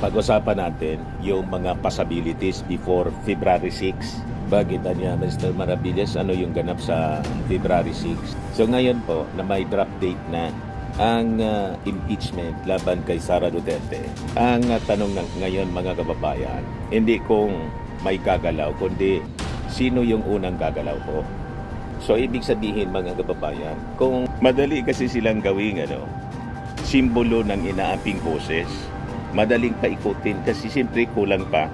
Pag-usapan natin yung mga possibilities before February 6. Bakit niya, Mr. Maravillas, ano yung ganap sa February 6? So ngayon po, na may draft date na ang impeachment laban kay Sara Duterte. Ang tanong ng ngayon mga kababayan, hindi kung may gagalaw, kundi sino yung unang gagalaw po. So ibig sabihin mga kababayan, kung madali kasi silang gawing simbolo ng inaaping boses, madaling paikutin kasi siyempre kulang pa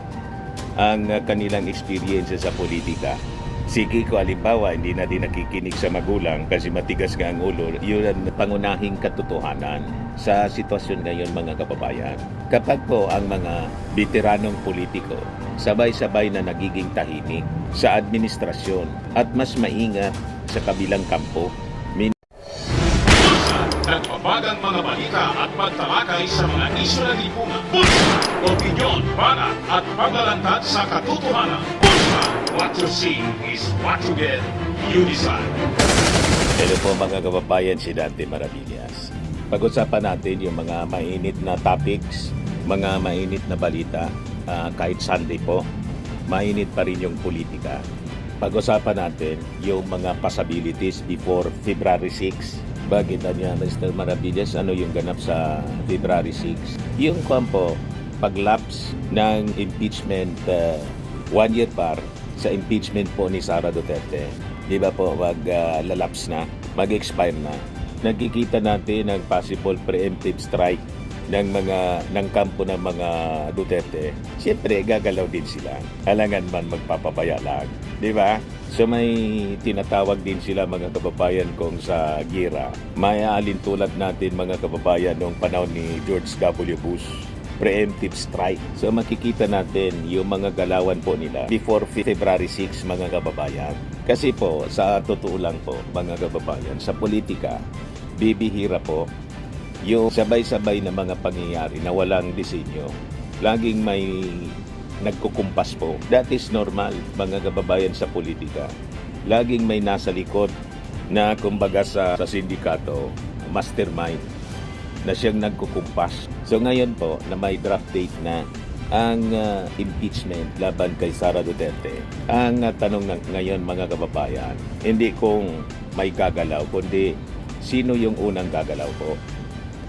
ang kanilang experience sa politika. Sige ko halimbawa, hindi na din nakikinig sa magulang kasi matigas nga ang ulo. Yun ang pangunahing katotohanan sa sitwasyon ngayon mga kababayan. Kapag po ang mga veteranong politiko sabay-sabay na nagiging tahimik sa administrasyon at mas maingat sa kabilang kampo, nagbabagang mga balita at pagtalakay sa mga isyu ng lipunan. Pulsa, opinyon, banat at paglalantad sa katotohanan. Pulsa, what you see is what you get. You decide. hello po mga kababayan, si Dante Maravillas. Pag-usapan natin yung mga mainit na topics, mga mainit na balita. Kahit Sunday po, mainit pa rin yung politika. Pag-usapan natin yung mga possibilities before February 6. Bakit niya, Mr. Maravillas, ano yung ganap sa February 6? Yung pag-lapse ng impeachment, 1 year par sa impeachment po ni Sara Duterte. Di ba po, lalapse na, mag-expire na. Nagkikita natin ng possible preemptive strike ng kampo ng mga Duterte. Siyempre, gagalaw din sila. Halangan man magpapabaya lang. Di ba? So may tinatawag din sila mga kababayan kung sa gira. May alintulad natin mga kababayan noong panahon ni George W. Bush. Preemptive strike. So makikita natin yung mga galawan po nila before February 6 mga kababayan. Kasi po, sa totoo lang po mga kababayan, sa politika, bibihira po yung sabay-sabay na mga pangyayari na walang disenyo. Laging may nagkukumpas po. That is normal, mga kababayan sa politika. Laging may nasa likod na kumbaga sa sindikato, mastermind, na siyang nagkukumpas. So ngayon po, na may draft date na ang impeachment laban kay Sara Duterte. Ang tanong ng ngayon mga kababayan, hindi kung may gagalaw, kundi sino yung unang gagalaw po.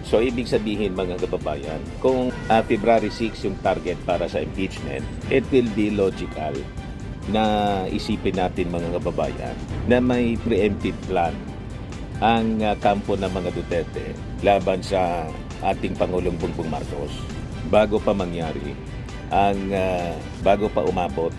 So, ibig sabihin mga kababayan, kung February 6 yung target para sa impeachment, it will be logical na isipin natin mga kababayan na may preemptive plan ang kampo ng mga Duterte laban sa ating Pangulong Bongbong Marcos bago pa mangyari bago pa umabot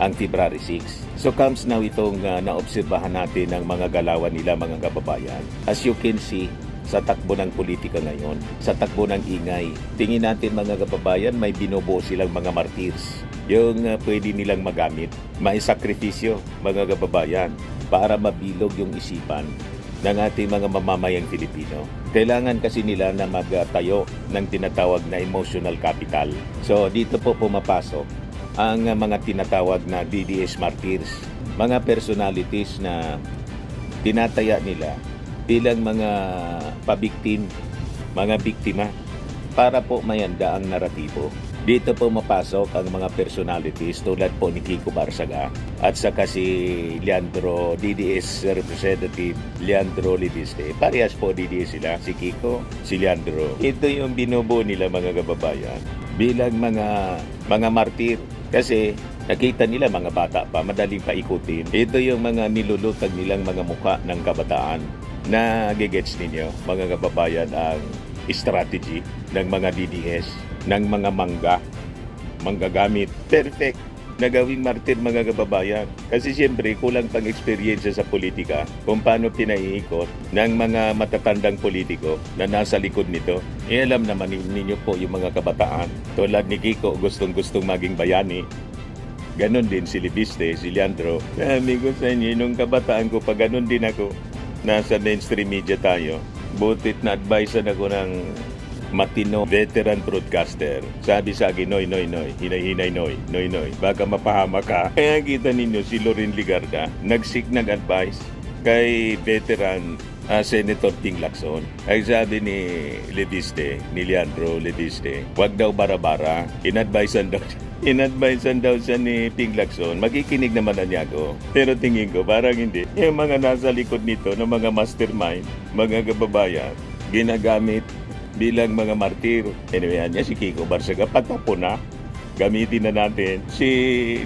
ang February 6. So comes now itong naobserbahan natin ng mga galawan nila mga kababayan. As you can see, sa takbo ng politika ngayon, sa takbo ng ingay. Tingin natin mga kababayan, may binubuo silang mga martyrs. Yung pwede nilang magamit, may sakripisyo mga kababayan para mabilog yung isipan ng ating mga mamamayang Pilipino. Kailangan kasi nila na magtayo ng tinatawag na emotional capital. So dito po pumapasok ang mga tinatawag na DDS martyrs, mga personalities na tinataya nila bilang mga pabiktim, mga biktima, para po mayanda ang naratibo. Dito po mapasok ang mga personalities tulad po ni Kiko Barsaga at saka si Leandro, DDS Representative Leandro Lidiste. Parehas po DDS sila, si Kiko, si Leandro. Ito yung binubuo nila mga kababayan bilang mga martir. Kasi nakita nila mga bata pa, madaling paikutin. Ito yung mga nilulutag nilang mga mukha ng kabataan na gigets ninyo mga kababayan ang strategy ng mga DDS, ng mga manggagamit. Perfect na gawing martir mga kababayan. Kasi siyempre kulang pang experience sa politika kung paano pinaiikot ng mga matatandang politiko na nasa likod nito. Alam naman ninyo po yung mga kabataan. Tulad ni Kiko, gustong-gustong maging bayani. Ganon din si Libiste, si Leandro. Sabi ko sa inyo, nung kabataan ko pa ganon din ako. Nasa mainstream media tayo. Butit na advisean ako ng matino veteran broadcaster. Sabi sa akin, Noy, hinay, Noy, baka mapahama ka. Kaya kita ninyo si Loren Ligarda, nag-advice kay veteran Senator Ping Lacson. Ay sabi ni Leviste, ni Leandro Leviste, wag daw bara-bara. Inadvisean daw siya ni Ping Lacson. Makikinig naman na niya ako. Pero tingin ko parang hindi. Yung mga nasa likod nito ng mga mastermind, mga kababayan, ginagamit bilang mga martir. Anyway, niya si Kiko Barsaga, patapo na. Gamitin na natin. Si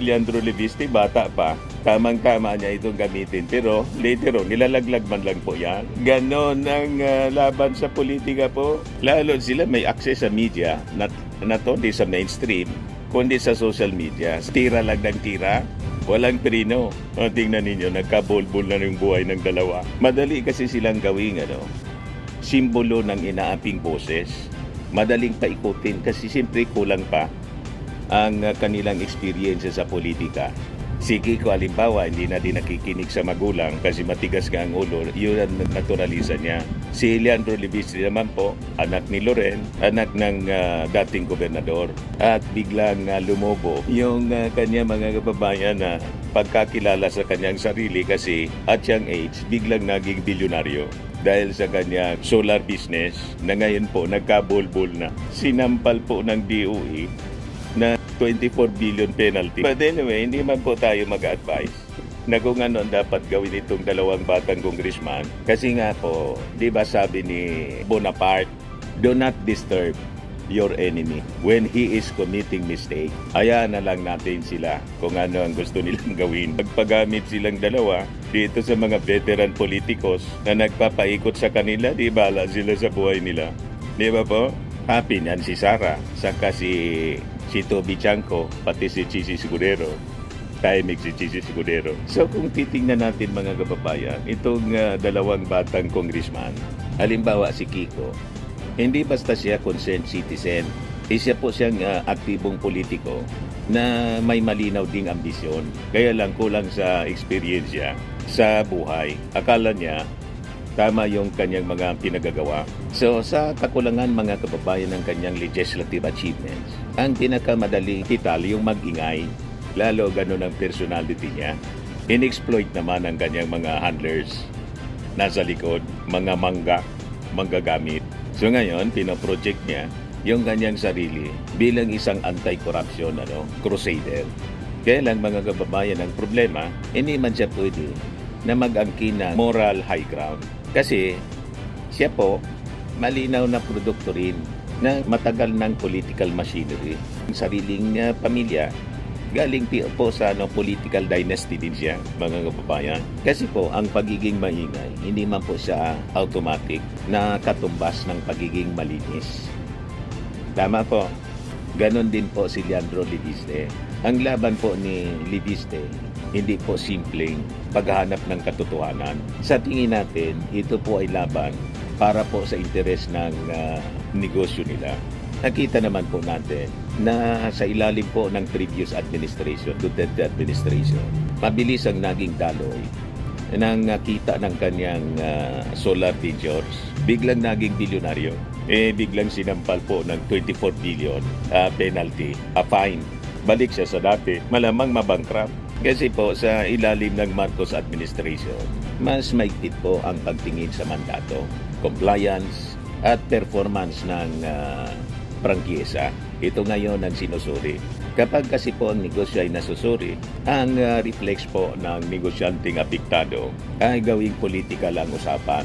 Leandro Leviste, bata pa. Tamang-tama niya itong gamitin. Pero later on, nilalaglag man lang po yan. Ganon ang laban sa politika po. Lalo sila may access sa media, not only sa mainstream, kundi sa social media. Tira lang ng tira. Walang perino. O, tingnan ninyo, nagkabulbul na yung buhay ng dalawa. Madali kasi silang gawing simbolo ng inaaping boses. Madaling paikutin kasi siyempre kulang pa ang kanilang experience sa politika. Si Kiko halimbawa, hindi na din nakikinig sa magulang kasi matigas nga ang ulo, yun ang naturalisa niya. Si Leandro Leviste naman po, anak ni Loren, anak ng dating gobernador. At biglang lumobo yung kanya mga kababayan na pagkakilala sa kanyang sarili kasi at young age, biglang naging bilyonaryo. Dahil sa kanya solar business na ngayon po nagkabulbul na. Sinampal po ng DOE na 24 billion penalty. But anyway, hindi man po tayo mag-advise na kung ano dapat gawin itong dalawang batang congressman. Kasi nga po, di ba sabi ni Bonaparte, do not disturb your enemy when he is committing mistake. Hayaan na lang natin sila kung ano ang gusto nilang gawin. Pagpagamit silang dalawa dito sa mga veteran politikos na nagpapaikot sa kanila, di bala sila sa buhay nila. Di ba po? Happy niyan si Sara, saka si Toby Chanco, pati si Chichi Sigurero. Tahimik si Chichi Sigurero. So kung titingnan natin mga kababayan, itong dalawang batang congressman, halimbawa si Kiko, hindi basta siya concerned citizen. Isa po siyang aktibong politiko na may malinaw ding ambisyon. Kaya lang kulang sa experience niya sa buhay. Akala niya tama yung kanyang mga pinagagawa. So sa kakulangan mga kababayan ng kanyang legislative achievements, ang pinakamadali kital yung mag-ingay. Lalo ganun ang personality niya. In-exploit naman ang kanyang mga handlers nasa likod, mga manggagamit. So ngayon, pinoproject niya yung kanyang sarili bilang isang anti-corruption crusader. Kaya lang mga kababayan, ang problema, hindi man siya pwede na mag-angkin ng moral high ground. Kasi siya po, malinaw na produkto rin na matagal ng political machinery. Ang sariling pamilya, galing po sa political dynasty din siya, mga kababayan. Kasi po, ang pagiging maingay, hindi man po siya automatic na katumbas ng pagiging malinis. Tama po. Ganon din po si Leandro Leviste. Ang laban po ni Leviste, hindi po simpleng paghahanap ng katotohanan. Sa tingin natin, ito po ay laban para po sa interes ng negosyo nila. Nakita naman po natin na sa ilalim po ng previous administration, Duterte administration, mabilis ang naging daloy ng kita ng kanyang solar ventures. Biglang naging bilyonaryo. Biglang sinampal po ng 24 billion penalty, fine. Balik siya sa dati, malamang mabankrupt. Kasi po sa ilalim ng Marcos administration, mas maigpit po ang pagtingin sa mandato, compliance at performance ng prangkisa. Ito ngayon ang sinusuri. Kapag kasi po ang negosyo ay nasusuri, ang reflex po ng negosyanteng apektado ay gawing politika lang usapan.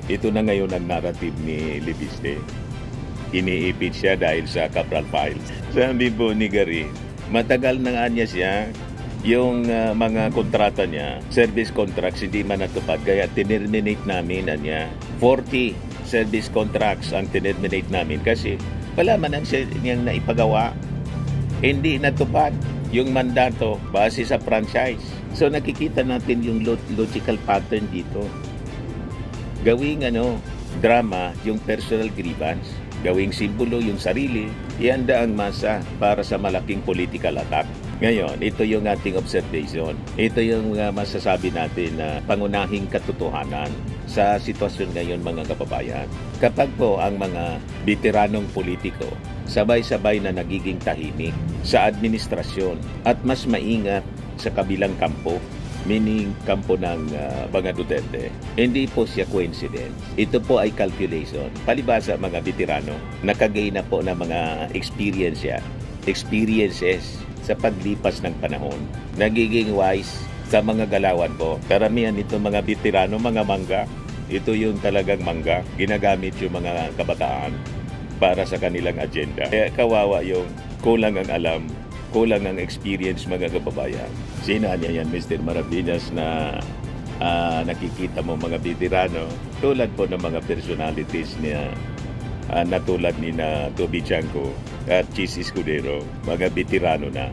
Ito na ngayon ang narrative ni Leviste. Iniipit siya dahil sa Cabral Files. Sabi po ni Gary, matagal na nga niya siya yung mga kontrata niya, service contracts, hindi man natupad. Kaya tinerminate namin 40 service contracts ang tinerminate namin kasi wala man ang niyang naipagawa. Hindi natupad yung mandato base sa franchise. So nakikita natin yung logical pattern dito. Gawing drama yung personal grievance, gawing simbolo yung sarili, ihanda ang masa para sa malaking political attack. Ngayon, ito yung ating observation. Ito yung masasabi natin na pangunahing katotohanan sa sitwasyon ngayon mga kababayan. Kapag po ang mga veteranong politiko sabay-sabay na nagiging tahimik sa administrasyon at mas maingat sa kabilang kampo, meaning kampo ng mga Duterte, hindi po siya coincidence. Ito po ay calculation. Palibasa mga veterano, nakagain na po ng mga experiences sa paglipas ng panahon. Nagiging wise sa mga galawan po. Karamihan nito mga veterano, mga mangga. Ito yung talagang mangga. Ginagamit yung mga kabataan para sa kanilang agenda. Kaya kawawa yung kulang ang alam, kulang ang experience mga kababayan. Sina niya yan, Mr. Maravillas, na nakikita mo mga veterano, tulad po ng mga personalities niya, na tulad ni na Toby Chanco at Chis Escudero, mga veterano na.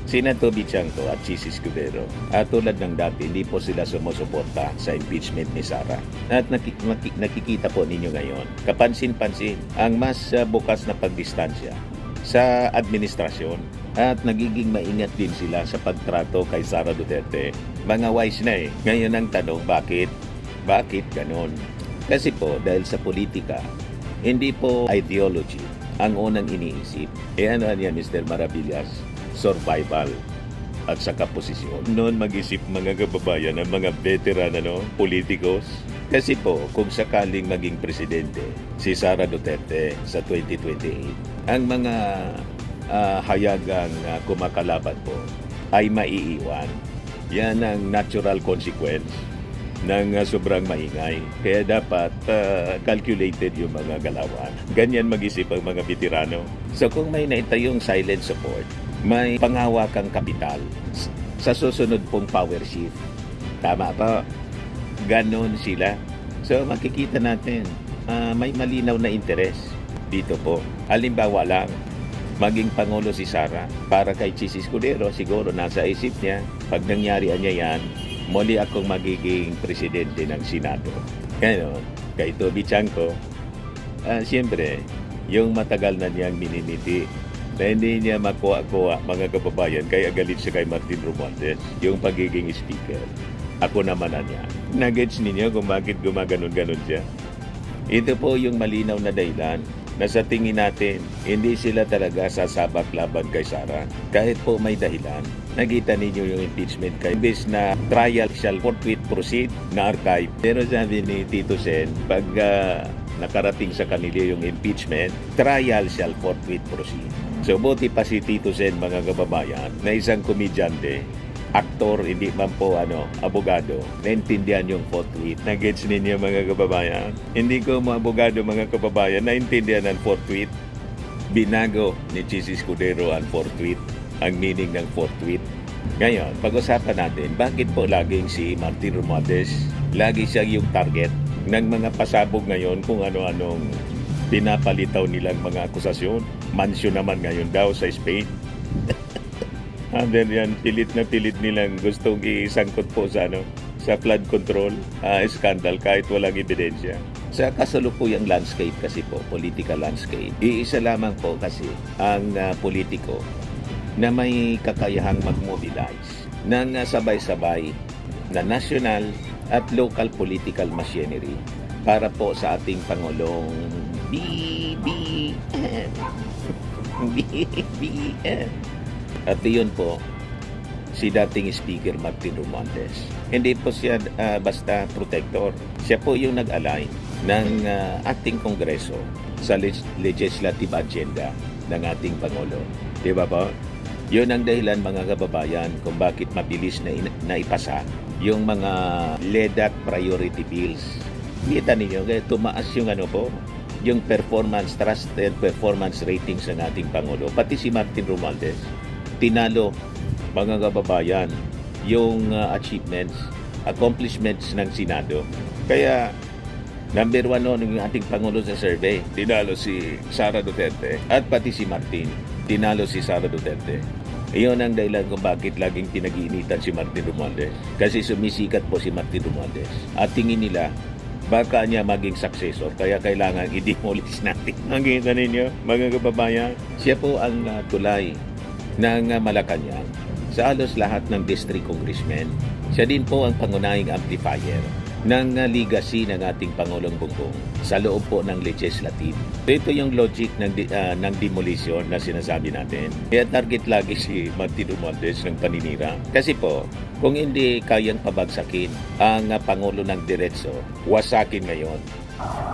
Sina Toby Chanco at Chis Escudero, at tulad ng dati, hindi po sila sumusuporta sa impeachment ni Sara. At nakikita po ninyo ngayon, kapansin-pansin, ang mas bukas na pagdistansya sa administrasyon, at nagiging maingat din sila sa pagtrato kay Sara Duterte. Mga wise na eh. Ngayon ang tanong, bakit? Bakit ganon? Kasi po, dahil sa politika, hindi po ideology ang unang iniisip. Ano yan, Mr. Maravillas? Survival at saka posisyon. Noon mag-isip mga kababayan ng mga veteran, politikos. Kasi po, kung sakaling maging presidente si Sara Duterte sa 2028, ang mga hayagang kumakalaban po ay maiiwan. Yan ang natural consequence ng sobrang maingay. Kaya dapat calculated yung mga galawan. Ganyan mag-isip ang mga veterano. So kung may naitayong silent support, may pangawakang kapital sa susunod pong power shift. Tama pa? Ganon sila. So makikita natin, may malinaw na interes dito po. Halimbawa lang, maging Pangulo si Sara, para kay Chis Escudero, siguro nasa isip niya, pag nangyari niya yan, muli akong magiging presidente ng Senado. Ngayon, kay Toby Chanco, siyempre, yung matagal na niyang minimiti, na hindi niya makuha mga kababayan, kaya galit siya kay Martin Romualdez, yung pagiging speaker. Ako naman na niya. Nagets ninyo kung bakit gumaganon-ganon siya. Ito po yung malinaw na dahilan na sa tingin natin, hindi sila talaga sasabak laban kay Sara. Kahit po may dahilan. Nakita ninyo yung impeachment kay imbes na trial shall forthwith proceed na archive. Pero sabi ni Tito Sen, pag nakarating sa kanila yung impeachment, trial shall forthwith proceed. So buti pa si Tito Sen, mga kababayan, na isang komedyante, aktor, hindi man po abogado, naintindihan yung forthwith. Nagets ninyo mga kababayan? Hindi ko mga abogado mga kababayan, naintindihan ang forthwith. Binago ni Chis Escudero ang forthwith, ang meaning ng forthwith. Ngayon, pag-usapan natin, bakit po laging si Martin Romualdez, lagi siya yung target ng mga pasabog ngayon kung ano-anong pinapalitaw nilang mga akusasyon. Mansyon naman ngayon daw sa Spain. Then yan, pilit na pilit nilang gustong isangkot po sa flood control scandal kahit walang ebidensya. Sa kasalukuyang landscape kasi po, political landscape, iisa lamang po kasi ang politiko na may kakayahang mag-mobilize ng sabay-sabay na national at local political machinery para po sa ating Pangulong BBM. BBM. At iyon po, si dating Speaker Martin Romualdez. Hindi po siya basta protector. Siya po yung nag-align ng ating Kongreso sa legislative agenda ng ating Pangulo. Di ba po? Yun ang dahilan mga kababayan kung bakit mabilis na ipasa yung mga LEDAC priority bills. Kita ninyo, kaya tumaas yung yung performance, trust and performance ratings ng ating Pangulo. Pati si Martin Romualdez, tinalo mga kababayan yung accomplishments ng Senado. Kaya number 1 noon yung ating Pangulo sa survey, tinalo si Sara Duterte, at pati si Martin, tinalo si Sara Duterte. Iyon ang dahilan kung bakit laging pinag-iinitan si Martin Romualdez. Kasi sumisikat po si Martin Romualdez. At tingin nila, baka niya maging successor, kaya kailangan i-demolish natin. Ang kita ninyo, mga kababayan, siya po ang tulay ng Malacanang sa halos lahat ng district congressmen. Siya din po ang pangunahing amplifier ng legacy ng ating Pangulong Bongbong sa loob po ng legislative. Ito yung logic ng demolition na sinasabi natin. Kaya target lagi si Martin Romualdez ng paninira. Kasi po, kung hindi kayang pabagsakin ang Pangulo ng Diretso, wasakin ngayon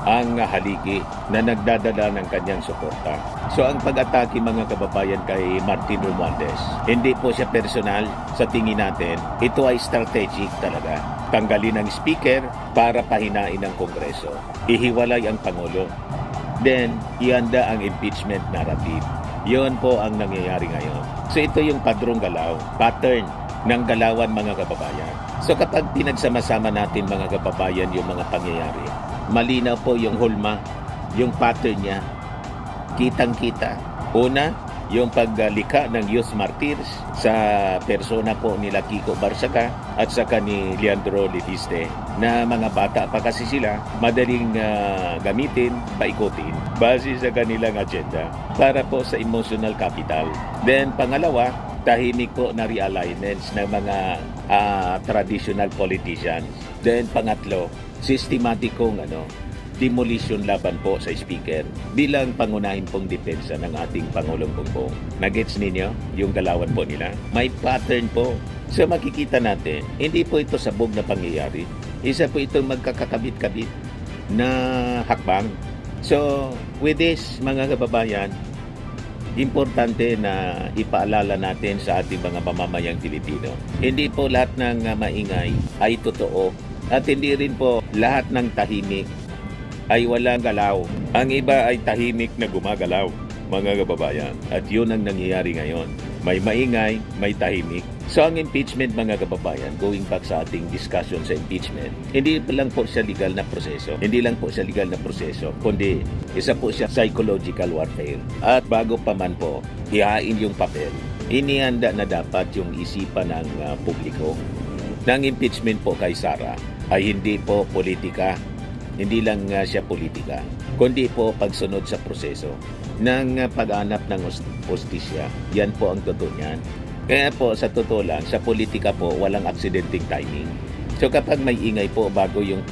ang haligi na nagdadala ng kanyang suporta. So ang pag-atake mga kababayan kay Martin Romualdez, hindi po siya personal sa tingin natin. Ito ay strategic talaga. Tanggalin ang speaker para pahinain ang Kongreso. Ihiwalay ang Pangulo. Then, ihanda ang impeachment narrative. Yun po ang nangyayari ngayon. So ito yung padrong galaw, pattern ng galawan mga kababayan. So kapag pinagsama-sama natin mga kababayan yung mga pangyayari, malinaw po yung hulma, yung pattern niya, kitang-kita. Una, yung paglikha ng youth martyrs sa persona po nila Kiko Barsaga at saka ni Leandro Leviste na mga bata pa kasi sila, madaling gamitin, paikutin base sa kanilang agenda para po sa emotional capital. Then pangalawa, tahimik po na realignments ng mga traditional politicians. Then pangatlo, systematikong demolition laban po sa speaker bilang pangunahin pong depensa ng ating Pangulong Bongbong. Nagets ninyo yung galawan po nila? May pattern po. So makikita natin, hindi po ito sabog na pangyayari. Isa po itong magkakakabit-kabit na hakbang. So with this mga kababayan, importante na ipaalala natin sa ating mga mamamayang Pilipino. Hindi po lahat ng maingay ay totoo at hindi rin po lahat ng tahimik ay walang galaw. Ang iba ay tahimik na gumagalaw, mga kababayan. At yun ang nangyayari ngayon. May maingay, may tahimik. So ang impeachment mga kababayan, going back sa ating discussion sa impeachment, hindi lang po siya legal na proseso. Hindi lang po siya legal na proseso, kundi isa po siya psychological warfare. At bago pa man po, hihain yung papel, inihanda na dapat yung isipan ng publiko. Ng impeachment po kay Sara ay hindi po politika. Hindi lang siya politika, kundi po pagsunod sa proseso ng pag-anap ng hustisya. Yan po ang totoo niyan. Kaya po sa totoo lang, sa politika po, walang aksidenteng timing. So kapag may ingay po bago yung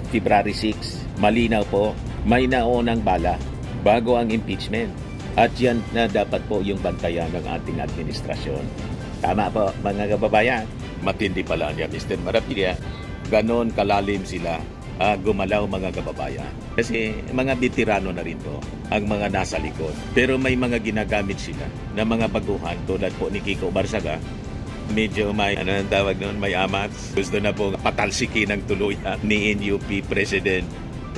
February 6, malinaw po, may naunang bala bago ang impeachment. At yan na dapat po yung bantayan ng ating administrasyon. Tama po mga kababayan. Matindi pala niya Mr. Marapilla. Ganon kalalim sila gumalaw mga kababayan. Kasi mga veterano na rin po ang mga nasa likod. Pero may mga ginagamit sila na mga baguhan tulad po ni Kiko Barsaga. Medyo may, tawag noon, may amats. Gusto na po patalsikin ng tuluyan ni NUP President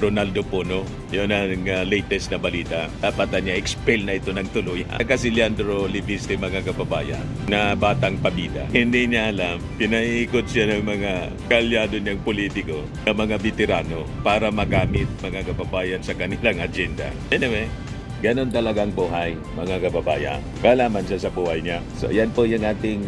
Ronaldo Puno. Yun ang latest na balita. Dapat niya expel na ito ng tuluyan. Kasi Leandro Leviste mga kababayan na batang pabida. Hindi niya alam, pinaikot siya ng mga kalyado niyang politiko na mga veterano para magamit mga kababayan sa kanilang agenda. Anyway, ganon talagang buhay mga kababayan. Kalaman siya sa buhay niya. So yan po yung ating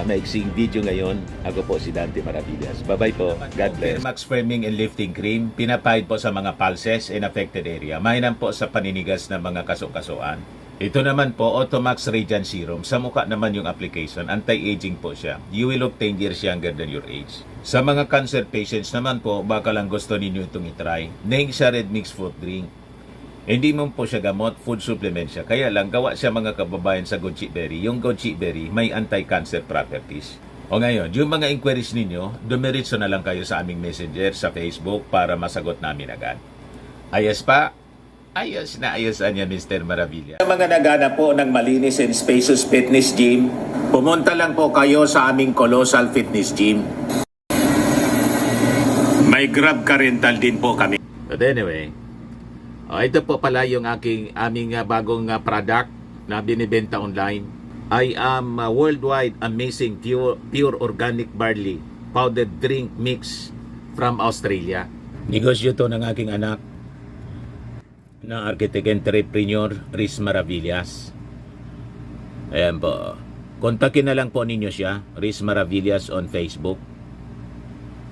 maiksing video ngayon. Ako po si Dante Maravillas. Bye-bye po. God bless. Max Framing and Lifting Cream, pinapahid po sa mga pulses in affected area. Mainam po sa paninigas ng mga kaso-kasuan. Ito naman po, Automax Radiant Serum. Sa mukha naman yung application, anti-aging po siya. You will look 10 years younger than your age. Sa mga cancer patients naman po, baka lang gusto ninyo itong itry. Neng siya Red Mix Fruit Drink. Hindi mo po siya gamot, food supplement siya. Kaya lang, gawa siya mga kababayan sa goji berry. Yung goji berry may anti-cancer properties. O ngayon, yung mga inquiries ninyo, dumiritso na lang kayo sa aming messenger sa Facebook para masagot namin agad. Ayos pa? Ayos na ayos niya, Mr. Maravilla. Sa mga nagana po ng malinis and spacious fitness gym, pumunta lang po kayo sa aming Colossal Fitness Gym. May Grab car rental din po kami. But anyway, ito po pala yung aming bagong product na binibenta online. I am worldwide amazing pure organic barley powdered drink mix from Australia. Negosyo to ng aking anak na architect entrepreneur Riz Maravillas. Ayan po. Kontakin na lang po ninyo siya, Riz Maravillas on Facebook.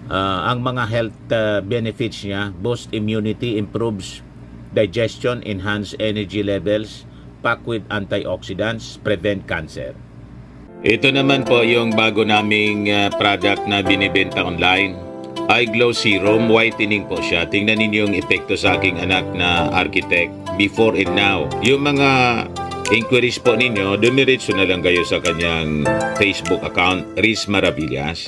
Ang mga health benefits niya, boost immunity, improves digestion, enhance energy levels, packed with antioxidants, prevent cancer. Ito naman po yung bago naming product na binibenta online. Eye Glow Serum, whitening po siya. Tingnan ninyo yung epekto sa aking anak na architect before and now. Yung mga inquiries po ninyo, dumiretso na lang kayo sa kanyang Facebook account, Riz Maravillas.